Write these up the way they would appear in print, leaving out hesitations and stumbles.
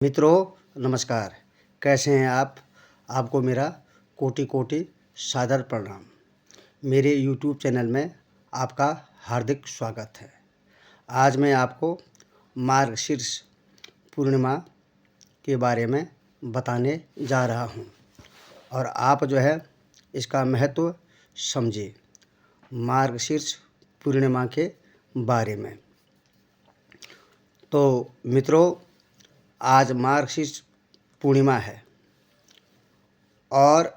मित्रों नमस्कार। कैसे हैं आप? आपको मेरा कोटि कोटि सादर प्रणाम। मेरे YouTube चैनल में आपका हार्दिक स्वागत है। आज मैं आपको मार्गशीर्ष पूर्णिमा के बारे में बताने जा रहा हूं और आप इसका महत्व समझिए। मार्गशीर्ष पूर्णिमा के बारे में तो मित्रों, आज मार्गशीर्ष पूर्णिमा है और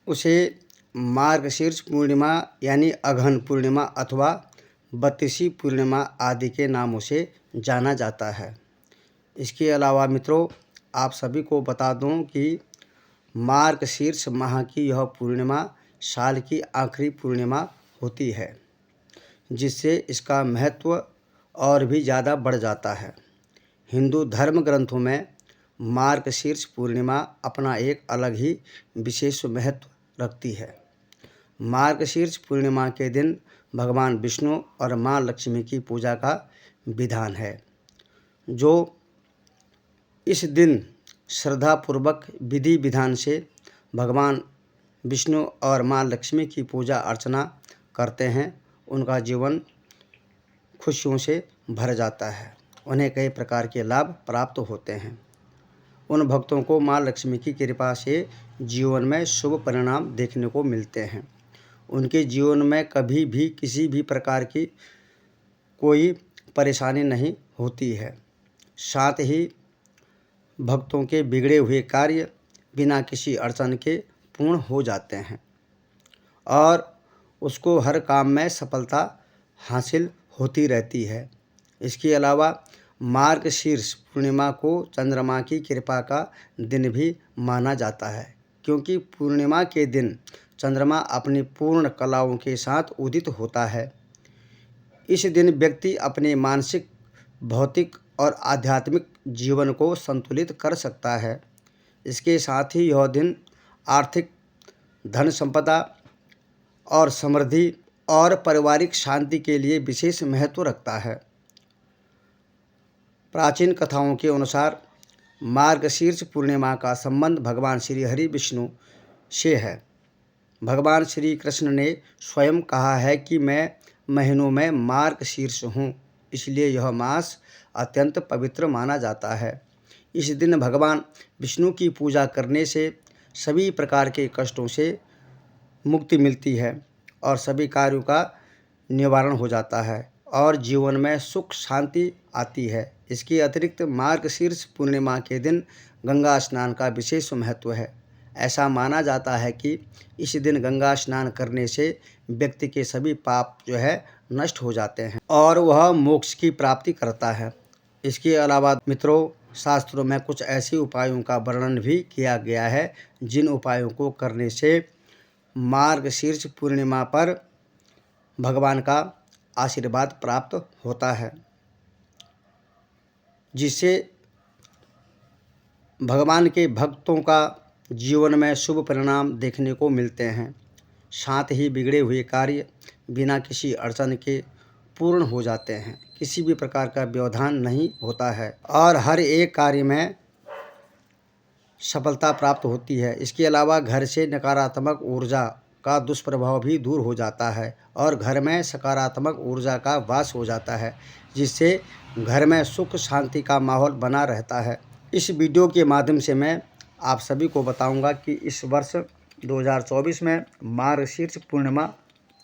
उसे मार्गशीर्ष पूर्णिमा यानी अघन पूर्णिमा अथवा बत्तीसी पूर्णिमा आदि के नामों से जाना जाता है। इसके अलावा मित्रों, आप सभी को बता दूं कि मार्गशीर्ष माह की यह पूर्णिमा साल की आखिरी पूर्णिमा होती है, जिससे इसका महत्व और भी ज़्यादा बढ़ जाता है। हिंदू धर्म ग्रंथों में मार्गशीर्ष पूर्णिमा अपना एक अलग ही विशेष महत्व रखती है। मार्गशीर्ष पूर्णिमा के दिन भगवान विष्णु और माँ लक्ष्मी की पूजा का विधान है, जो इस दिन श्रद्धापूर्वक विधि विधान से भगवान विष्णु और माँ लक्ष्मी की पूजा अर्चना करते हैं। उनका जीवन खुशियों से भर जाता है, उन्हें कई प्रकार के लाभ प्राप्त होते हैं। उन भक्तों को माँ लक्ष्मी की कृपा से जीवन में शुभ परिणाम देखने को मिलते हैं। उनके जीवन में कभी भी किसी भी प्रकार की कोई परेशानी नहीं होती है। साथ ही भक्तों के बिगड़े हुए कार्य बिना किसी अड़चन के पूर्ण हो जाते हैं और उसको हर काम में सफलता हासिल होती रहती है। इसके अलावा मार्गशीर्ष पूर्णिमा को चंद्रमा की कृपा का दिन भी माना जाता है, क्योंकि पूर्णिमा के दिन चंद्रमा अपनी पूर्ण कलाओं के साथ उदित होता है। इस दिन व्यक्ति अपने मानसिक, भौतिक और आध्यात्मिक जीवन को संतुलित कर सकता है। इसके साथ ही यह दिन आर्थिक, धन संपदा और समृद्धि और पारिवारिक शांति के लिए विशेष महत्व रखता है। प्राचीन कथाओं के अनुसार मार्गशीर्ष पूर्णिमा का संबंध भगवान श्री हरि विष्णु से है। भगवान श्री कृष्ण ने स्वयं कहा है कि मैं महीनों में मार्गशीर्ष हूँ, इसलिए यह मास अत्यंत पवित्र माना जाता है। इस दिन भगवान विष्णु की पूजा करने से सभी प्रकार के कष्टों से मुक्ति मिलती है और सभी कार्यों का निवारण हो जाता है और जीवन में सुख शांति आती है। इसके अतिरिक्त मार्गशीर्ष पूर्णिमा के दिन गंगा स्नान का विशेष महत्व है। ऐसा माना जाता है कि इस दिन गंगा स्नान करने से व्यक्ति के सभी पाप नष्ट हो जाते हैं और वह मोक्ष की प्राप्ति करता है। इसके अलावा मित्रों, शास्त्रों में कुछ ऐसे उपायों का वर्णन भी किया गया है जिन उपायों को करने से मार्गशीर्ष पूर्णिमा पर भगवान का आशीर्वाद प्राप्त होता है, जिससे भगवान के भक्तों का जीवन में शुभ परिणाम देखने को मिलते हैं। साथ ही बिगड़े हुए कार्य बिना किसी अड़चन के पूर्ण हो जाते हैं, किसी भी प्रकार का व्यवधान नहीं होता है और हर एक कार्य में सफलता प्राप्त होती है। इसके अलावा घर से नकारात्मक ऊर्जा का दुष्प्रभाव भी दूर हो जाता है और घर में सकारात्मक ऊर्जा का वास हो जाता है, जिससे घर में सुख शांति का माहौल बना रहता है। इस वीडियो के माध्यम से मैं आप सभी को बताऊंगा कि इस वर्ष 2024 में मार्गशीर्ष पूर्णिमा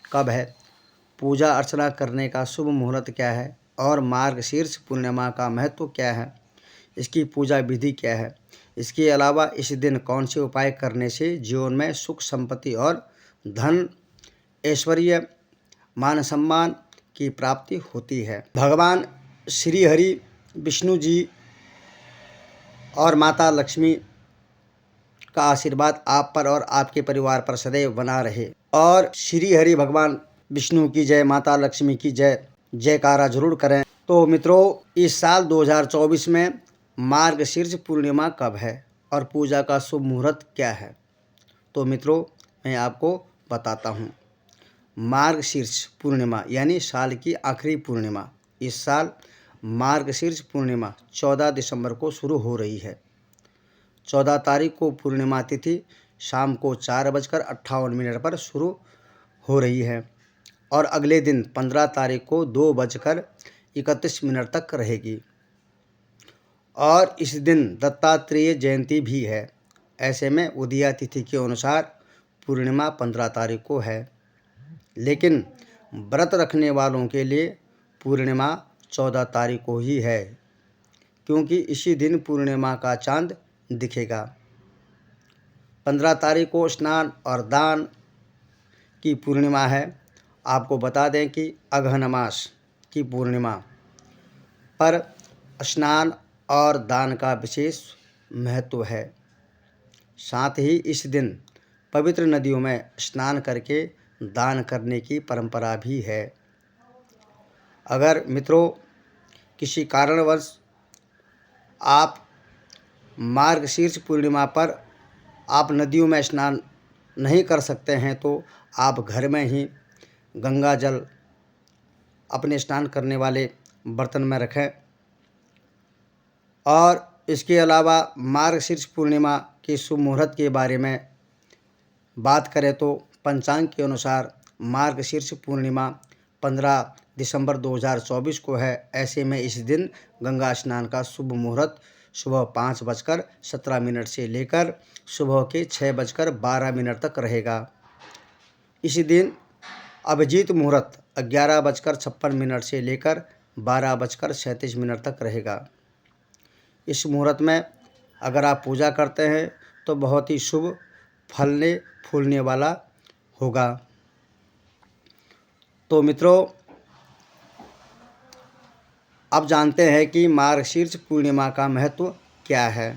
कब है, पूजा अर्चना करने का शुभ मुहूर्त क्या है और मार्गशीर्ष पूर्णिमा का महत्व क्या है, इसकी पूजा विधि क्या है। इसके अलावा इस दिन कौन से उपाय करने से जीवन में सुख संपत्ति और धन ऐश्वर्य मान सम्मान की प्राप्ति होती है। भगवान श्री हरि विष्णु जी और माता लक्ष्मी का आशीर्वाद आप पर और आपके परिवार पर सदैव बना रहे और श्री हरि भगवान विष्णु की जय, माता लक्ष्मी की जय, जयकारा जरूर करें। तो मित्रों, इस साल 2024 में मार्गशीर्ष पूर्णिमा कब है और पूजा का शुभ मुहूर्त क्या है, तो मित्रों मैं आपको बताता हूँ। मार्गशीर्ष पूर्णिमा यानी साल की आखिरी पूर्णिमा इस साल मार्गशीर्ष पूर्णिमा 14 दिसंबर को शुरू हो रही है। 14 तारीख को पूर्णिमा तिथि शाम को 4:58 पर शुरू हो रही है और अगले दिन 15 तारीख को 2:31 तक रहेगी। और इस दिन दत्तात्रेय जयंती भी है। ऐसे में उदया तिथि के अनुसार पूर्णिमा 15 तारीख को है, लेकिन व्रत रखने वालों के लिए पूर्णिमा 14 तारीख को ही है, क्योंकि इसी दिन पूर्णिमा का चांद दिखेगा। 15 तारीख को स्नान और दान की पूर्णिमा है। आपको बता दें कि अगहन मास की पूर्णिमा पर स्नान और दान का विशेष महत्व है। साथ ही इस दिन पवित्र नदियों में स्नान करके दान करने की परंपरा भी है। अगर मित्रों किसी कारणवश आप मार्गशीर्ष पूर्णिमा पर आप नदियों में स्नान नहीं कर सकते हैं तो आप घर में ही गंगा जल अपने स्नान करने वाले बर्तन में रखें। और इसके अलावा मार्गशीर्ष पूर्णिमा के शुभ मुहूर्त के बारे में बात करें तो पंचांग के अनुसार मार्गशीर्ष पूर्णिमा 15 दिसंबर 2024 को है। ऐसे में इस दिन गंगा स्नान का शुभ मुहूर्त सुबह 5:17 से लेकर सुबह के 6:12 तक रहेगा। इस दिन अभिजीत मुहूर्त 11:56 से लेकर 12:37 तक रहेगा। इस मुहूर्त में अगर आप पूजा करते हैं तो बहुत ही शुभ फलने फूलने वाला होगा। तो मित्रों, अब जानते हैं कि मार्गशीर्ष पूर्णिमा का महत्व क्या है।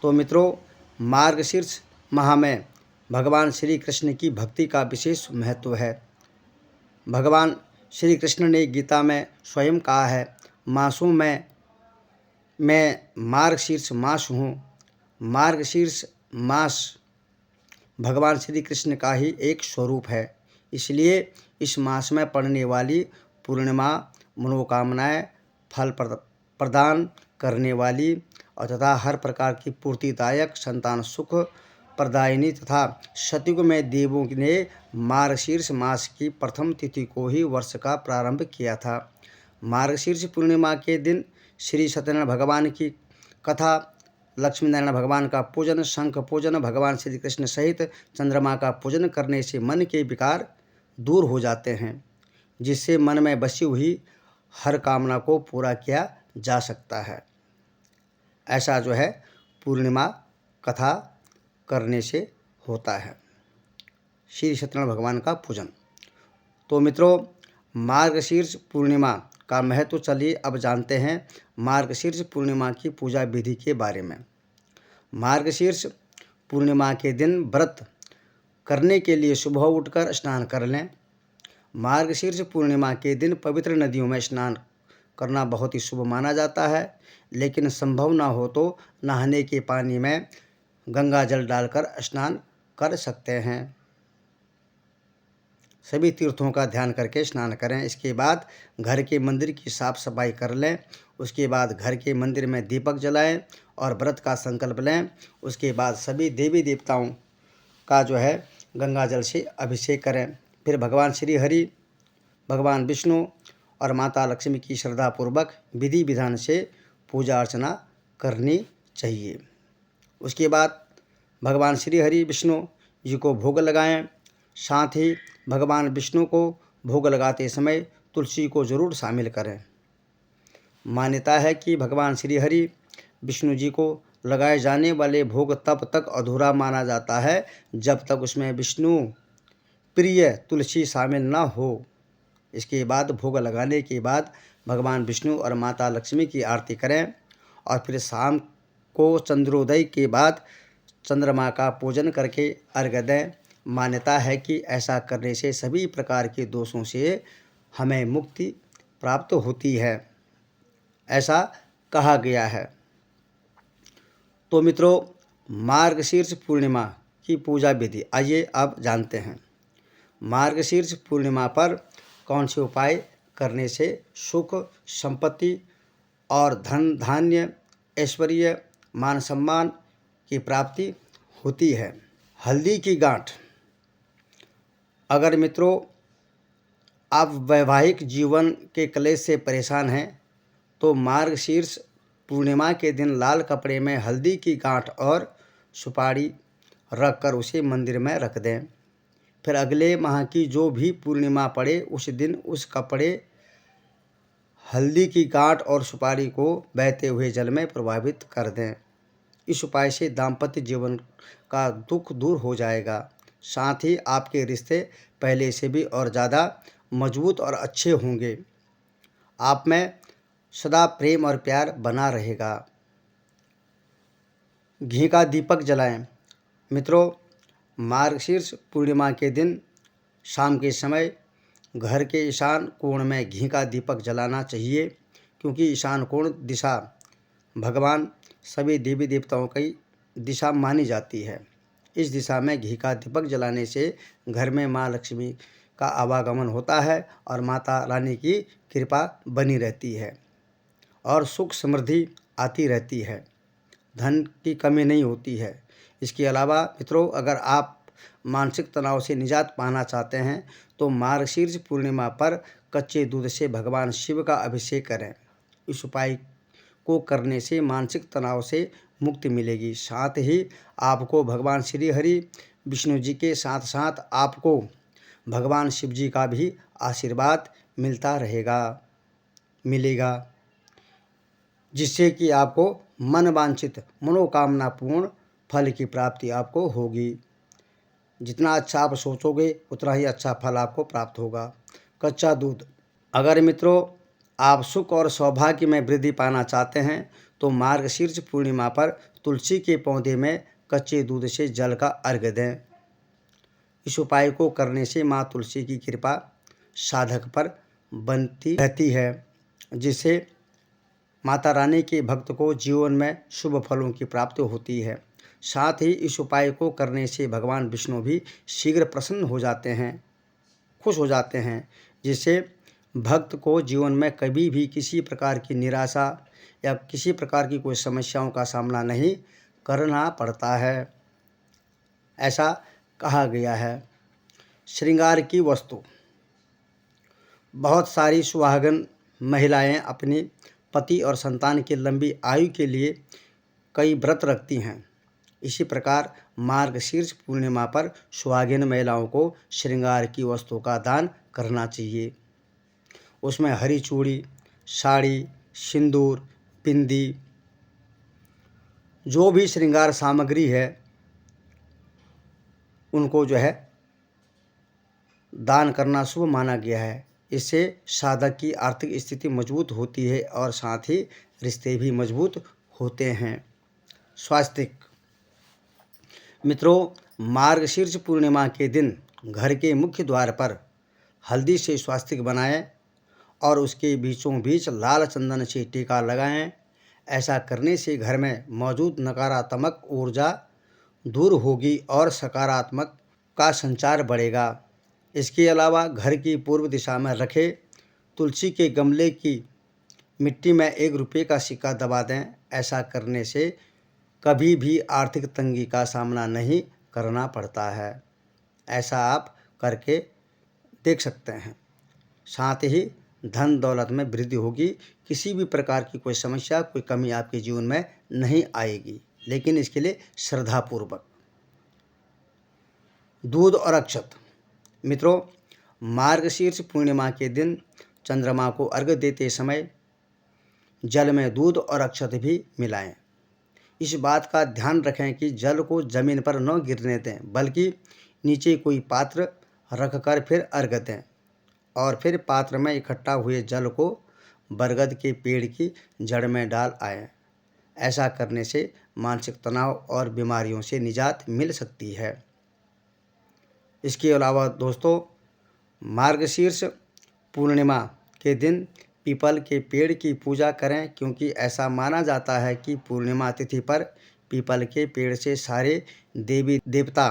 तो मित्रों, मार्गशीर्ष माह में भगवान श्री कृष्ण की भक्ति का विशेष महत्व है। भगवान श्री कृष्ण ने गीता में स्वयं कहा है, मासों में मैं मार्गशीर्ष मास हूँ। मार्गशीर्ष मास भगवान श्री कृष्ण का ही एक स्वरूप है। इसलिए इस मास में पड़ने वाली पूर्णिमा मनोकामनाएं फल प्रदान करने वाली और तथा हर प्रकार की पूर्तिदायक, संतान सुख प्रदायिनी तथा सतयुग में देवों ने मार्गशीर्ष मास की प्रथम तिथि को ही वर्ष का प्रारंभ किया था। मार्गशीर्ष पूर्णिमा के दिन श्री सत्यनारायण भगवान की कथा, लक्ष्मी नारायण भगवान का पूजन, शंख पूजन, भगवान श्री कृष्ण सहित चंद्रमा का पूजन करने से मन के विकार दूर हो जाते हैं, जिससे मन में बसी हुई हर कामना को पूरा किया जा सकता है। ऐसा जो है पूर्णिमा कथा करने से होता है, श्री सत्यनारायण भगवान का पूजन। तो मित्रों, मार्गशीर्ष पूर्णिमा का महत्व चलिए अब जानते हैं मार्गशीर्ष पूर्णिमा की पूजा विधि के बारे में। मार्गशीर्ष पूर्णिमा के दिन व्रत करने के लिए सुबह उठकर स्नान कर लें। मार्गशीर्ष पूर्णिमा के दिन पवित्र नदियों में स्नान करना बहुत ही शुभ माना जाता है, लेकिन संभव ना हो तो नहाने के पानी में गंगा जल डालकर स्नान कर सकते हैं। सभी तीर्थों का ध्यान करके स्नान करें। इसके बाद घर के मंदिर की साफ सफाई कर लें। उसके बाद घर के मंदिर में दीपक जलाएं और व्रत का संकल्प लें। उसके बाद सभी देवी देवताओं का जो है गंगा जल से अभिषेक करें। फिर भगवान श्री हरि, भगवान विष्णु और माता लक्ष्मी की श्रद्धापूर्वक विधि विधान से पूजा अर्चना करनी चाहिए। उसके बाद भगवान श्री हरि विष्णु जी को भोग लगाएं। साथ ही भगवान विष्णु को भोग लगाते समय तुलसी को जरूर शामिल करें। मान्यता है कि भगवान श्री हरि विष्णु जी को लगाए जाने वाले भोग तब तक अधूरा माना जाता है जब तक उसमें विष्णु प्रिय तुलसी शामिल न हो। इसके बाद भोग लगाने के बाद भगवान विष्णु और माता लक्ष्मी की आरती करें और फिर शाम को चंद्रोदय के बाद चंद्रमा का पूजन करके अर्घ्य दें। मान्यता है कि ऐसा करने से सभी प्रकार के दोषों से हमें मुक्ति प्राप्त होती है, ऐसा कहा गया है। तो मित्रों, मार्गशीर्ष पूर्णिमा की पूजा विधि आइए अब जानते हैं। मार्गशीर्ष पूर्णिमा पर कौन से उपाय करने से सुख, संपत्ति और धन धान्य, ऐश्वर्य, मान सम्मान की प्राप्ति होती है। हल्दी की गांठ। अगर मित्रों आप वैवाहिक जीवन के क्लेश से परेशान हैं तो मार्गशीर्ष पूर्णिमा के दिन लाल कपड़े में हल्दी की गांठ और सुपारी रखकर उसे मंदिर में रख दें। फिर अगले माह की जो भी पूर्णिमा पड़े उस दिन उस कपड़े, हल्दी की गांठ और सुपारी को बहते हुए जल में प्रवाहित कर दें। इस उपाय से दाम्पत्य जीवन का दुख दूर हो जाएगा, साथ ही आपके रिश्ते पहले से भी और ज़्यादा मजबूत और अच्छे होंगे। आप में सदा प्रेम और प्यार बना रहेगा। घी का दीपक जलाएं। मित्रों, मार्गशीर्ष पूर्णिमा के दिन शाम के समय घर के ईशान कोण में घी का दीपक जलाना चाहिए, क्योंकि ईशान कोण दिशा भगवान सभी देवी देवताओं की दिशा मानी जाती है। इस दिशा में घी का दीपक जलाने से घर में माँ लक्ष्मी का आवागमन होता है और माता रानी की कृपा बनी रहती है और सुख समृद्धि आती रहती है, धन की कमी नहीं होती है। इसके अलावा मित्रों, अगर आप मानसिक तनाव से निजात पाना चाहते हैं तो मार्गशीर्ष पूर्णिमा पर कच्चे दूध से भगवान शिव का अभिषेक करें। इस उपाय को करने से मानसिक तनाव से मुक्ति मिलेगी। साथ ही आपको भगवान श्री हरि विष्णु जी के साथ साथ आपको भगवान शिव जी का भी आशीर्वाद मिलेगा, जिससे कि आपको मन वांछित मनोकामना पूर्ण फल की प्राप्ति आपको होगी। जितना अच्छा आप सोचोगे उतना ही अच्छा फल आपको प्राप्त होगा। कच्चा दूध। अगर मित्रों आप सुख और सौभाग्य में वृद्धि पाना चाहते हैं तो मार्गशीर्ष पूर्णिमा पर तुलसी के पौधे में कच्चे दूध से जल का अर्घ्य दें। इस उपाय को करने से माँ तुलसी की कृपा साधक पर बनती रहती है, जिससे माता रानी के भक्त को जीवन में शुभ फलों की प्राप्ति होती है। साथ ही इस उपाय को करने से भगवान विष्णु भी शीघ्र प्रसन्न हो जाते हैं, खुश हो जाते हैं, जिससे भक्त को जीवन में कभी भी किसी प्रकार की निराशा या किसी प्रकार की कोई समस्याओं का सामना नहीं करना पड़ता है, ऐसा कहा गया है। श्रृंगार की वस्तु। बहुत सारी सुहागन महिलाएं अपनी पति और संतान की लंबी आयु के लिए कई व्रत रखती हैं। इसी प्रकार मार्गशीर्ष पूर्णिमा पर सुहागिन महिलाओं को श्रृंगार की वस्तु का दान करना चाहिए। उसमें हरी चूड़ी, साड़ी, सिंदूर, बिंदी, जो भी श्रृंगार सामग्री है उनको दान करना शुभ माना गया है। इससे साधक की आर्थिक स्थिति मजबूत होती है और साथ ही रिश्ते भी मजबूत होते हैं। स्वास्तिक। मित्रों, मार्गशीर्ष पूर्णिमा के दिन घर के मुख्य द्वार पर हल्दी से स्वास्तिक बनाएं और उसके बीचों बीच लाल चंदन से टीका लगाएं। ऐसा करने से घर में मौजूद नकारात्मक ऊर्जा दूर होगी और सकारात्मक का संचार बढ़ेगा। इसके अलावा घर की पूर्व दिशा में रखे तुलसी के गमले की मिट्टी में 1 रुपये का सिक्का दबा दें। ऐसा करने से कभी भी आर्थिक तंगी का सामना नहीं करना पड़ता है। ऐसा आप करके देख सकते हैं। साथ ही धन दौलत में वृद्धि होगी। किसी भी प्रकार की कोई समस्या, कोई कमी आपके जीवन में नहीं आएगी, लेकिन इसके लिए श्रद्धापूर्वक। दूध और अक्षत। मित्रों, मार्गशीर्ष पूर्णिमा के दिन चंद्रमा को अर्घ्य देते समय जल में दूध और अक्षत भी मिलाएं। इस बात का ध्यान रखें कि जल को जमीन पर न गिरने दें, बल्कि नीचे कोई पात्र रखकर फिर अर्घ्य दें और फिर पात्र में इकट्ठा हुए जल को बरगद के पेड़ की जड़ में डाल आएं। ऐसा करने से मानसिक तनाव और बीमारियों से निजात मिल सकती है। इसके अलावा दोस्तों, मार्गशीर्ष पूर्णिमा के दिन पीपल के पेड़ की पूजा करें, क्योंकि ऐसा माना जाता है कि पूर्णिमा तिथि पर पीपल के पेड़ से सारे देवी देवता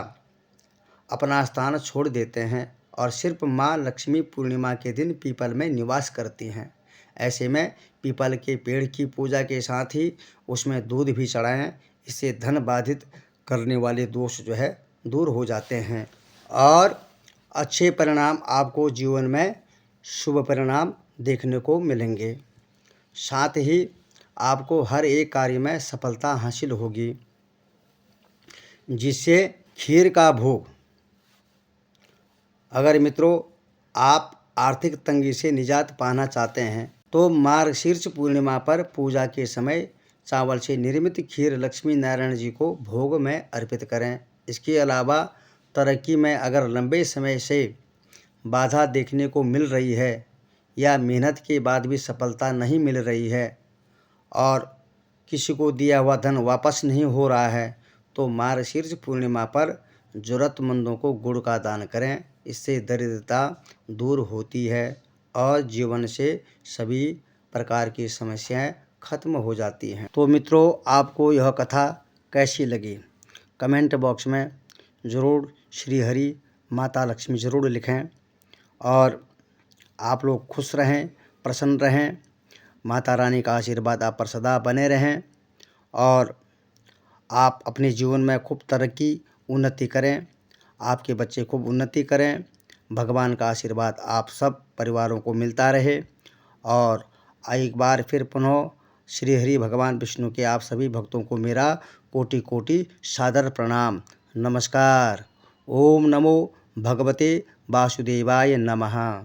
अपना स्थान छोड़ देते हैं और सिर्फ माँ लक्ष्मी पूर्णिमा के दिन पीपल में निवास करती हैं। ऐसे में पीपल के पेड़ की पूजा के साथ ही उसमें दूध भी चढ़ाएं। इससे धन बाधित करने वाले दोष जो है दूर हो जाते हैं और अच्छे परिणाम आपको जीवन में शुभ परिणाम देखने को मिलेंगे। साथ ही आपको हर एक कार्य में सफलता हासिल होगी, जिससे खीर का भोग। अगर मित्रों आप आर्थिक तंगी से निजात पाना चाहते हैं तो मार्गशीर्ष पूर्णिमा पर पूजा के समय चावल से निर्मित खीर लक्ष्मी नारायण जी को भोग में अर्पित करें। इसके अलावा तरक्की में अगर लंबे समय से बाधा देखने को मिल रही है या मेहनत के बाद भी सफलता नहीं मिल रही है और किसी को दिया हुआ धन वापस नहीं हो रहा है, तो मार्गशीर्ष पूर्णिमा पर ज़रूरतमंदों को गुड़ का दान करें। इससे दरिद्रता दूर होती है और जीवन से सभी प्रकार की समस्याएं खत्म हो जाती हैं। तो मित्रों, आपको यह कथा कैसी लगी कमेंट बॉक्स में ज़रूर श्री हरि माता लक्ष्मी ज़रूर लिखें और आप लोग खुश रहें, प्रसन्न रहें। माता रानी का आशीर्वाद आप पर सदा बने रहें और आप अपने जीवन में खूब तरक्की उन्नति करें, आपके बच्चे खूब उन्नति करें। भगवान का आशीर्वाद आप सब परिवारों को मिलता रहे। और एक बार फिर पुनः श्री हरि भगवान विष्णु के आप सभी भक्तों को मेरा कोटि कोटि सादर प्रणाम। नमस्कार। ओम नमो भगवते वासुदेवाय नमः।